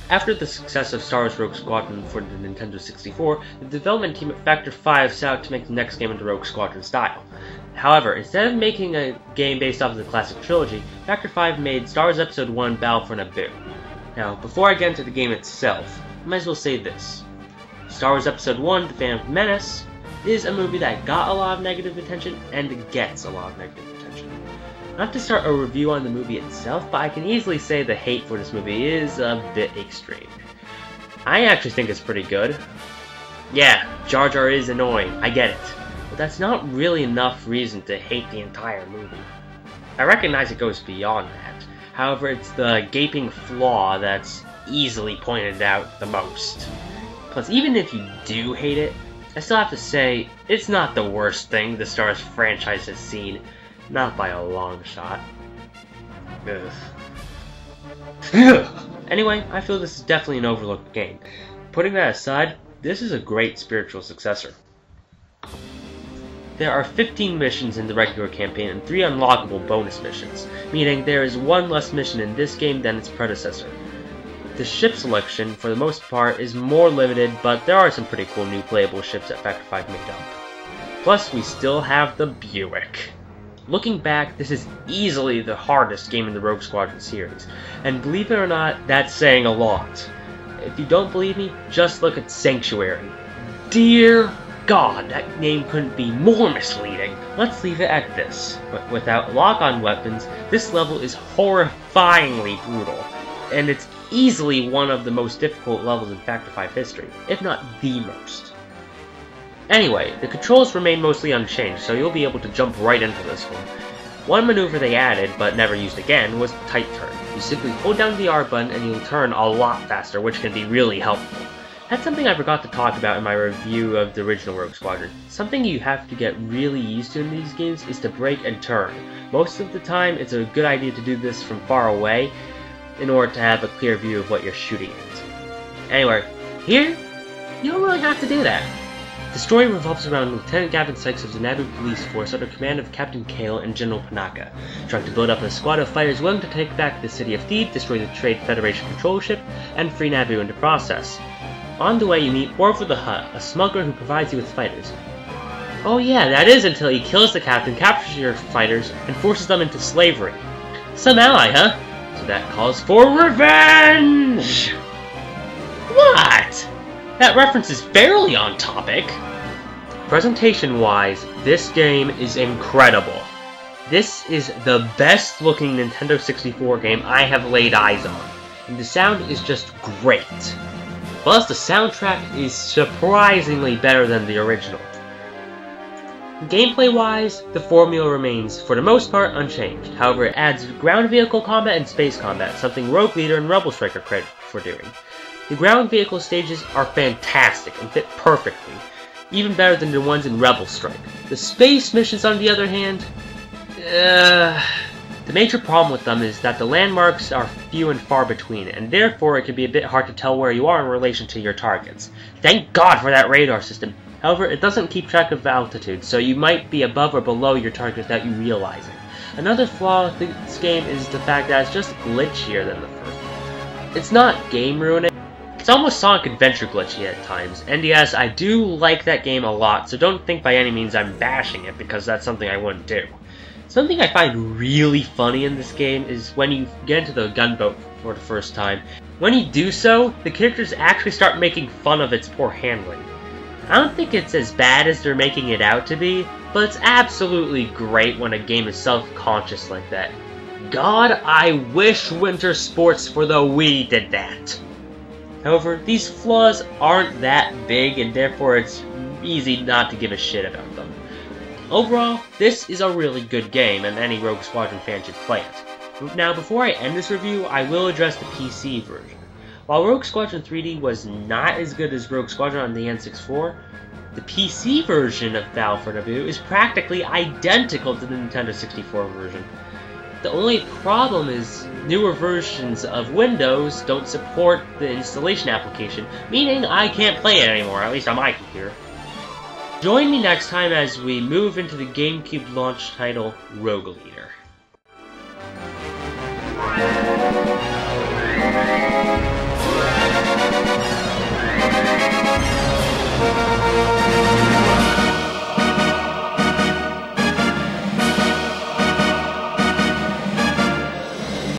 After the success of Star Wars Rogue Squadron for the Nintendo 64, the development team at Factor 5 set out to make the next game in the Rogue Squadron style. However, instead of making a game based off of the classic trilogy, Factor 5 made Star Wars Episode 1 Battle for Naboo. Now, before I get into the game itself, I might as well say this. Star Wars Episode 1, The Phantom Menace, is a movie that got a lot of negative attention and gets a lot of negative attention. Not to start a review on the movie itself, but I can easily say the hate for this movie is a bit extreme. I actually think it's pretty good. Yeah, Jar Jar is annoying, I get it. But that's not really enough reason to hate the entire movie. I recognize it goes beyond that. However, it's the gaping flaw that's easily pointed out the most. Plus, even if you do hate it, I still have to say, it's not the worst thing the Star Wars franchise has seen. Not by a long shot. Anyway, I feel this is definitely an overlooked game. Putting that aside, this is a great spiritual successor. There are 15 missions in the regular campaign and 3 unlockable bonus missions, meaning there is 1 less mission in this game than its predecessor. The ship selection, for the most part, is more limited, but there are some pretty cool new playable ships that Factor 5 made up. Plus, we still have the Buick. Looking back, this is easily the hardest game in the Rogue Squadron series, and believe it or not, that's saying a lot. If you don't believe me, just look at Sanctuary. Dear God, that name couldn't be more misleading. Let's leave it at this. But without lock-on weapons, this level is horrifyingly brutal, and it's easily one of the most difficult levels in Factor 5 history, if not the most. Anyway, the controls remain mostly unchanged, so you'll be able to jump right into this one. One maneuver they added, but never used again, was Tight Turn. You simply hold down the R button and you'll turn a lot faster, which can be really helpful. That's something I forgot to talk about in my review of the original Rogue Squadron. Something you have to get really used to in these games is to brake and turn. Most of the time, it's a good idea to do this from far away, in order to have a clear view of what you're shooting at. Anyway, here, you don't really have to do that. The story revolves around Lieutenant Gavin Sykes of the Naboo police force under command of Captain Kale and General Panaka, trying to build up a squad of fighters willing to take back the city of Theed, destroy the Trade Federation control ship, and free Naboo in the process. On the way you meet Orville the Hutt, a smuggler who provides you with fighters. Oh yeah, that is until he kills the captain, captures your fighters, and forces them into slavery. Some ally, huh? So that calls for revenge! What? That reference is fairly on topic. Presentation-wise, this game is incredible. This is the best-looking Nintendo 64 game I have laid eyes on, and the sound is just great. Plus, the soundtrack is surprisingly better than the original. Gameplay-wise, the formula remains, for the most part, unchanged. However, it adds ground vehicle combat and space combat, something Rogue Leader and Rebel Strike are credited for doing. The ground vehicle stages are fantastic and fit perfectly, even better than the ones in Rebel Strike. The space missions, on the other hand, the major problem with them is that the landmarks are few and far between, and therefore it can be a bit hard to tell where you are in relation to your targets. Thank God for that radar system. However, it doesn't keep track of altitude, so you might be above or below your target without you realizing. Another flaw with this game is the fact that it's just glitchier than the first. It's not game ruining. It's almost Sonic Adventure glitchy at times, and yes, I do like that game a lot, so don't think by any means I'm bashing it, because that's something I wouldn't do. Something I find really funny in this game is when you get into the gunboat for the first time. When you do so, the characters actually start making fun of its poor handling. I don't think it's as bad as they're making it out to be, but it's absolutely great when a game is self-conscious like that. God, I wish Winter Sports for the Wii did that. However, these flaws aren't that big, and therefore it's easy not to give a shit about them. Overall, this is a really good game, and any Rogue Squadron fan should play it. Now, before I end this review, I will address the PC version. While Rogue Squadron 3D was not as good as Rogue Squadron on the N64, the PC version of Battle for Naboo is practically identical to the Nintendo 64 version. The only problem is newer versions of Windows don't support the installation application, meaning I can't play it anymore, at least on my computer. Join me next time as we move into the GameCube launch title, Rogue Leader.